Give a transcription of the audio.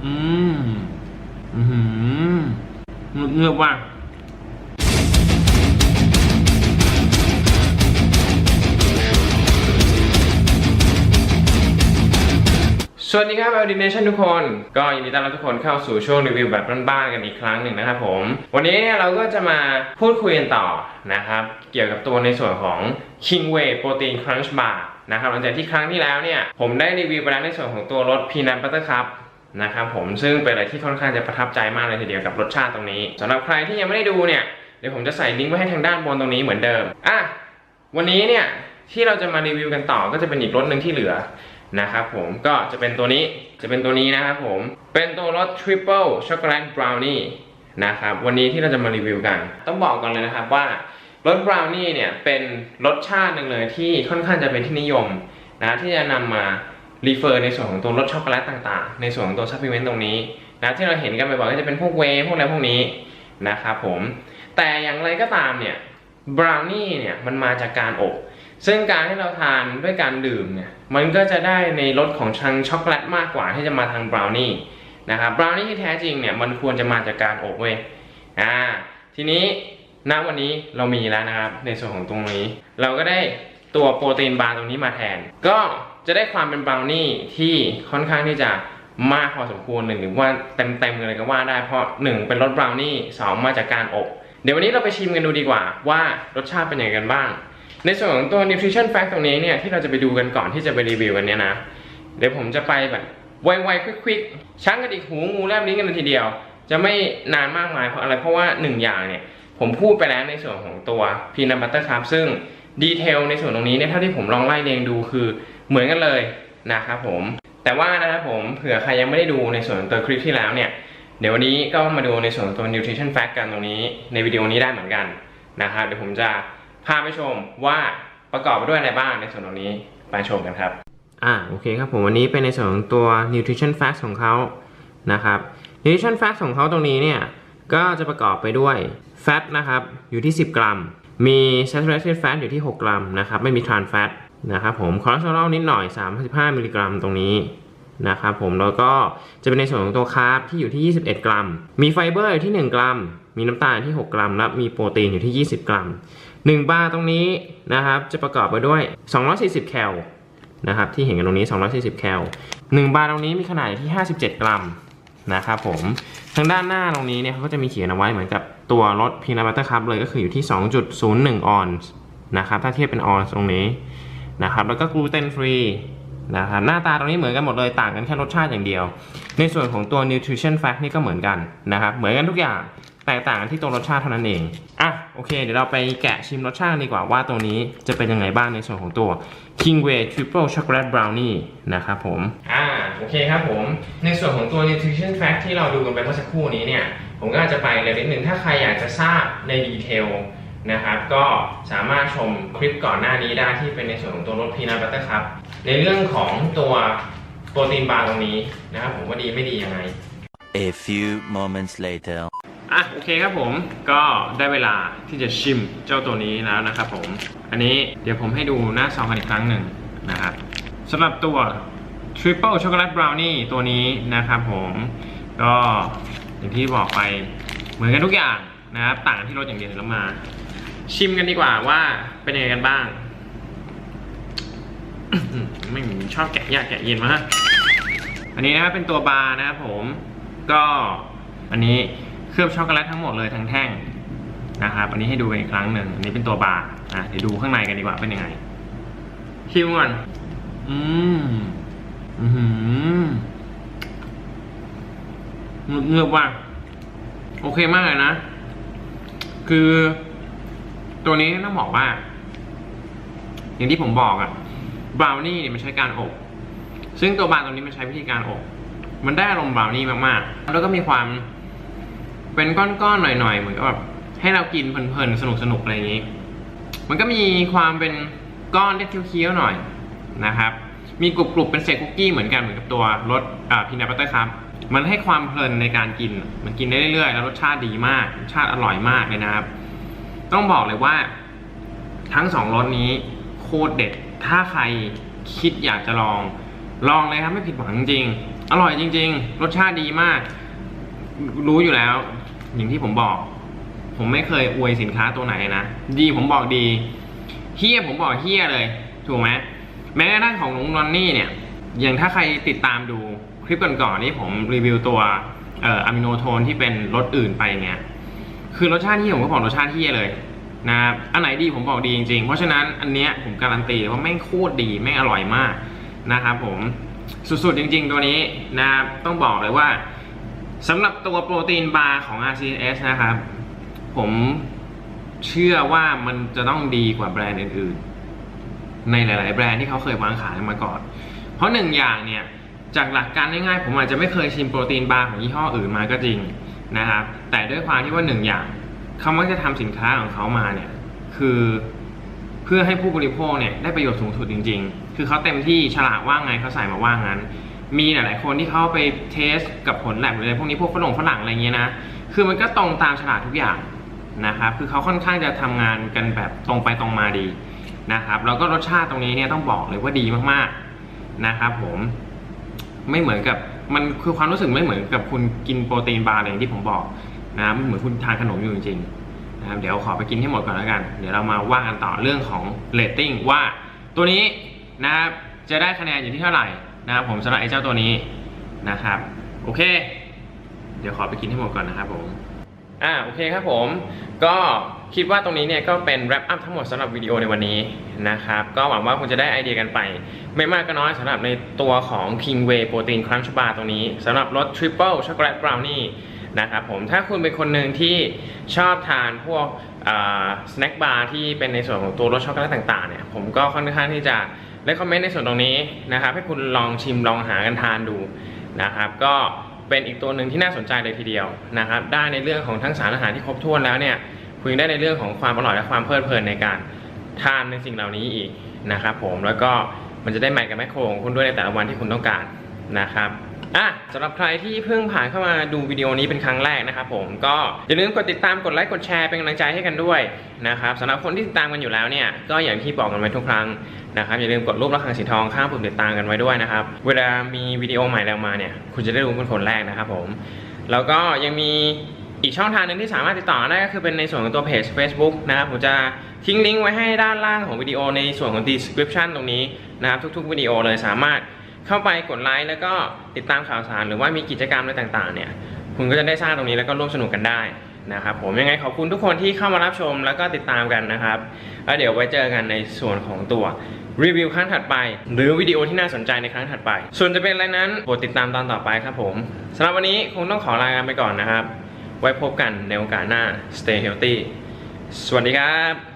อืมเงือบว่ะสวัสดีครับ Audination ทุกคนก็ยินดีต้อนรับทุกคนเข้าสู่ช่วงรีวิวแบบบ้านๆกันอีกครั้งหนึ่งนะครับผมวันนี้เราก็จะมาพูดคุยกันต่อนะครับเกี่ยวกับตัวในส่วนของ King Whey Protein Crunch Bar นะครับหลังจากที่ครั้งที่แล้วเนี่ยผมได้รีวิวไปแล้วในส่วนของตัวรส Peanut Butter Cup นะครับผมซึ่งเป็นอะไรที่ค่อนข้างจะประทับใจมากเลยทีเดียวกับรสชาติตรงนี้สำหรับใครที่ยังไม่ได้ดูเนี่ยเดี๋ยวผมจะใส่ลิงก์ไว้ให้ทางด้านบนตรงนี้เหมือนเดิมวันนี้เนี่ยที่เราจะมารีวิวกันต่อก็จะเป็นอีกรสหนึ่งที่เหลือนะครับผมก็จะเป็นตัวนี้นะครับผมเป็นตัวรส Triple Chocolate Brownie นะครับวันนี้ที่เราจะมารีวิวกันต้องบอกก่อนเลยนะครับว่ารส Brownie เนี่ยเป็นรสชาติหนึ่งเลยที่ค่อนข้างจะเป็นที่นิยมนะที่จะนำมารีเฟอร์ในส่วนของตัวรสช็อกโกแลตต่างๆในส่วนของตัวซัพพลีเมนต์ตรงนี้นะที่เราเห็นกันบ่อยๆก็จะเป็นพวกเวย์พวกอะไรพวกนี้นะครับผมแต่อย่างไรก็ตามเนี่ย Brownie เนี่ยมันมาจากการอบซึ่งการที่เราทานด้วยการดื่มเนี่ยมันก็จะได้ในรสของทางช็อกโกแลตมากกว่าที่จะมาทางบราวนี่นะครับบราวนี่ที่แท้จริงเนี่ยมันควรจะมาจากการอบเว้ยทีนี้ณวันนี้เรามีแล้วนะครับในส่วนของตรงนี้เราก็ได้ตัวโปรตีนบาร์ตรงนี้มาแทนก็จะได้ความเป็นบราวนี่ที่ค่อนข้างที่จะมากพอสมควรหรือว่าเต็มเลยก็ว่าได้เพราะ1เป็นรสบราวนี่2มาจากการอบเดี๋ยววันนี้เราไปชิมกันดูดีกว่าว่ารสชาติเป็นยังไงกันบ้างในส่วนของตัว nutrition fact ตรงนี้เนี่ยที่เราจะไปดูกันก่อนที่จะไปรีวิวกันเนี่ยนะเดี๋ยวผมจะไปแบบไวๆควิกๆช่างกระดิกหูงูแลบลิ้นกันเลยทีเดียวจะไม่นานมากมายเพราะอะไรเพราะว่า1อย่างเนี่ยผมพูดไปแล้วในส่วนของตัว peanut butter cup ซึ่งดีเทลในส่วนตรงนี้เนี่ยเท่าที่ผมลองไล่เรียงดูคือเหมือนกันเลยนะครับผมแต่ว่านะครับผมเผื่อใครยังไม่ได้ดูในส่วนของตัวคลิปที่แล้วเนี่ยเดี๋ยววันนี้ก็มาดูในส่วนของตัว nutrition fact กันตรงนี้ในวิดีโอนี้ได้เหมือนกันนะครับเดี๋ยวผมจะพาไปชมว่าประกอบไปด้วยอะไรบ้างในส่วนตรงนี้ไปชมกันครับโอเคครับผมวันนี้เป็นในส่วนของตัว nutrition facts ของเขานะครับ nutrition facts ของเขาตรงนี้เนี่ยก็จะประกอบไปด้วย fat นะครับอยู่ที่10 กรัมมี saturated fat อยู่ที่6 กรัมนะครับไม่มี trans fat นะครับผมคอเลสเตอรอลนิดหน่อย35มิลลิกรัมตรงนี้นะครับผมแล้วก็จะเป็นในส่วนของตัวคาร์บที่อยู่ที่21 กรัมมีไฟเบอร์อยู่ที่1 กรัมมีน้ำตาลที่6 กรัมและมีโปรตีนอยู่ที่20 กรัม1 บาร์ตรงนี้นะครับจะประกอบไปด้วย240แคลนะครับที่เห็นกันตรงนี้240แคล1 บาร์ตรงนี้มีขนาดที่57 กรัมนะครับผมทางด้านหน้าตรงนี้เนี่ยเขาก็จะมีเขียนเอาไว้เหมือนกับตัวรส Peanut Butter Cup เลยก็คืออยู่ที่ 2.01 ออนซ์นะครับถ้าเทียบเป็นออนซ์ตรงนี้นะครับแล้วก็กลูเตนฟรีนะครับหน้าตาตรงนี้เหมือนกันหมดเลยต่างกันแค่รสชาติอย่างเดียวในส่วนของตัว nutrition fact นี่ก็เหมือนกันนะครับเหมือนกันทุกอย่างแตกต่างกันที่ตัวรสชาติเท่านั้นเองโอเคเดี๋ยวเราไปแกะชิมรสชาติดีกว่าว่าตัวนี้จะเป็นยังไงบ้างในส่วนของตัว King Whey Triple Chocolate Brownie นะครับผมโอเคครับผมในส่วนของตัว nutrition fact ที่เราดูกันไปเมื่อสักครู่นี้เนี่ยผมก็อาจจะไปเลยนิดนึงถ้าใครอยากจะทราบในดีเทลนะครับก็สามารถชมคลิปก่อนหน้านี้ได้ที่เป็นในส่วนของตัวรส Peanut Butter Cup ในเรื่องของตัวโปรตีนบาร์ตรงนี้นะครับผมว่าดีไม่ดียังไง A few moments later โอเคครับผมก็ได้เวลาที่จะชิมเจ้าตัวนี้แล้วนะครับผมอันนี้เดี๋ยวผมให้ดูหน้าซองกันอีกครั้งหนึ่งนะครับสำหรับตัว Triple Chocolate Brownie ตัวนี้นะครับผมก็อย่างที่บอกไปเหมือนกันทุกอย่างนะครับต่างที่รสอย่างเดียวแล้วมาชิมกันดีกว่าว่าเป็นยังไงกันบ้าง ไม่ชอบแกะยากแกะเย็นมากอันนี้นะครับเป็นตัวบาร์นะครับผมก็อันนี้เคลือบช็อกโกแลตทั้งหมดเลยทั้งแท่งนะครับอันนี้ให้ดูกันอีกครั้งหนึ่งอันนี้เป็นตัวบาร์เดี๋ยวดูข้างในกันดีกว่าเป็นยังไงชิมก่อนเงือบว่ะโอเคมากเลยนะคือตัวนี้ต้องบอกว่าอย่างที่ผมบอกบราวนี่เนี่ยมันใช้การอบซึ่งตัวบาร์ตัวนี้มันใช้วิธีการอบมันได้อารมณ์บราวนี่มากๆแล้วก็มีความเป็นก้อนๆหน่อยๆเหมือนกับแบบให้เรากินเพลินๆสนุกๆอะไรอย่างนี้มันก็มีความเป็นก้อนเล็กเคี้ยวๆหน่อยนะครับมีกรุบๆเป็นเศษคุกกี้เหมือนกันเหมือนกับตัวรสPeanut Butter Cupมันให้ความเพลินในการกินมันกินได้เรื่อยๆแล้วรสชาติดีมากรสชาติอร่อยมากเลยนะครับต้องบอกเลยว่าทั้ง2รสนี้โคตรเด็ดถ้าใครคิดอยากจะลองเลยครับไม่ผิดหวังจริง อร่อยจริงๆรสชาติดีมากรู้อยู่แล้วอย่างที่ผมบอกผมไม่เคยอวยสินค้าตัวไหนนะดีผมบอกดีเฮี้ยผมบอกเฮี้ยเลยถูกไหมแม้กระทั่งของลุงนอนนี่เนี่ยอย่างถ้าใครติดตามดูคลิปก่อนๆนี่ผมรีวิวตัวอะมิโนโทนที่เป็นรสอื่นไปเนี่ยคือรสชาติที่ผมก็บอกรสชาติเฮี้ยเลยนะครับอันไหนดีผมบอกดีจริงๆเพราะฉะนั้นอันเนี้ยผมการันตีว่าแม่งโคตรดีแม่งอร่อยมากนะครับผมสุดๆจริงๆตัวนี้นะครับต้องบอกเลยว่าสำหรับตัวโปรตีนบาร์ของ RCS นะครับผมเชื่อว่ามันจะต้องดีกว่าแบรนด์อื่นๆในหลายๆแบรนด์ที่เขาเคยวางขายมาก่อนเพราะหนึ่งอย่างเนี่ยจากหลักการง่ายๆผมอาจจะไม่เคยชิมโปรตีนบาร์ของยี่ห้ออื่นมาก็จริงนะครับแต่ด้วยความที่ว่าหนึ่งอย่างเขามักจะทำสินค้าของเขามาเนี่ยคือเพื่อให้ผู้บริโภคเนี่ยได้ประโยชน์สูงสุดจริงๆคือเขาเต็มที่ฉลากว่าไงเขาใส่มาว่างั้นมีหลายๆคนที่เขาไปเทสกับผลแลบหรืออะไรพวกนี้พวกฝรั่งอะไรเงี้ยนะคือมันก็ตรงตามฉลากทุกอย่างนะครับคือเขาค่อนข้างจะทำงานกันแบบตรงไปตรงมาดีนะครับแล้วก็รสชาติตรงนี้เนี่ยต้องบอกเลยว่าดีมากๆนะครับผมไม่เหมือนกับมันคือความรู้สึกไม่เหมือนกับคุณกินโปรตีนบาร์อะไรอย่างที่ผมบอกนะเหมือนคุณทานขนมอยู่จริงๆนะครับเดี๋ยวขอไปกินให้หมดก่อนแล้วกันเดี๋ยวเรามาว่ากันต่อเรื่องของเรตติ้งว่าตัวนี้นะครับจะได้คะแนนอยู่ที่เท่าไหร่นะครับผมสำหรับไอ้เจ้าตัวนี้นะครับโอเคเดี๋ยวขอไปกินให้หมดก่อนนะครับผมโอเคครับผมก็คิดว่าตรงนี้เนี่ยก็เป็น wrap up ทั้งหมดสำหรับวิดีโอในวันนี้นะครับก็หวังว่าคุณจะได้ไอเดียกันไปไม่มากก็น้อยสำหรับในตัวของ King Whey Protein Crunch Bar ตรงนี้สำหรับรส Triple Chocolate Brownie นะครับผมถ้าคุณเป็นคนหนึ่งที่ชอบทานพวกสแน็คบาร์ที่เป็นในส่วนของตัวรสช็อกโกแลตต่างๆเนี่ยผมก็ค่อนข้างที่จะได้คอมเมนต์ในส่วนตรงนี้นะครับให้คุณลองชิมลองหากันทานดูนะครับก็เป็นอีกตัวหนึ่งที่น่าสนใจเลยทีเดียวนะครับได้ในเรื่องของทั้งสารอาหารที่ครบถ้วนแล้วเนี่ยคุณยังได้ในเรื่องของความอร่อยและความเพลิดเพลินในการทานในสิ่งเหล่านี้อีกนะครับผมแล้วก็มันจะได้แมทกับแมคโครของคุณด้วยในแต่ละวันที่คุณต้องการนะครับสำหรับใครที่เพิ่งผ่านเข้ามาดูวิดีโอนี้เป็นครั้งแรกนะครับผมก็อย่าลืมกดติดตามกดไลค์กดแชร์เป็นกำลังใจให้กันด้วยนะครับสำหรับคนที่ติดตามกันอยู่แล้วเนี่ยก็อย่างที่บอกกันไว้ทุกครั้งนะครับอย่าลืมกดรูประฆังสีทองข้างปุ่มติดตามกันไว้ด้วยนะครับเวลามีวิดีโอใหม่แล้วมาเนี่ยคุณจะได้รู้เป็นคนแรกนะครับผมแล้วก็ยังมีอีกช่องทางหนึ่งที่สามารถติดต่อได้ก็คือเป็นในส่วนของตัวเพจ Facebook นะครับผมจะทิ้งลิงก์ไว้ให้ด้านล่างของวิดีโอในส่วนของ description ตรงนี้นะครับทุกๆวิดีโอเลยสามารถเข้าไปกดไลค์แล้วก็ติดตามข่าวสารหรือว่ามีกิจกรรมอะไรต่างๆเนี่ยคุณก็จะได้สร้างตรงนี้แล้วก็ร่วมสนุกกันได้นะครับผมยังไงขอบคุณทุกคนที่เข้ามารับชมแล้วก็ติดตามกันนะครับแล้วเดี๋ยวไว้เจอกันในส่วนของตัวรีวิวครั้งถัดไปหรือวิดีโอที่น่าสนใจในครั้งถัดไปส่วนจะเป็นอะไรนั้นโปรดติดตามตอนต่อไปครับผมสำหรับวันนี้คงต้องขอลากันไปก่อนนะครับไว้พบกันในโอกาสหน้า Stay healthy สวัสดีครับ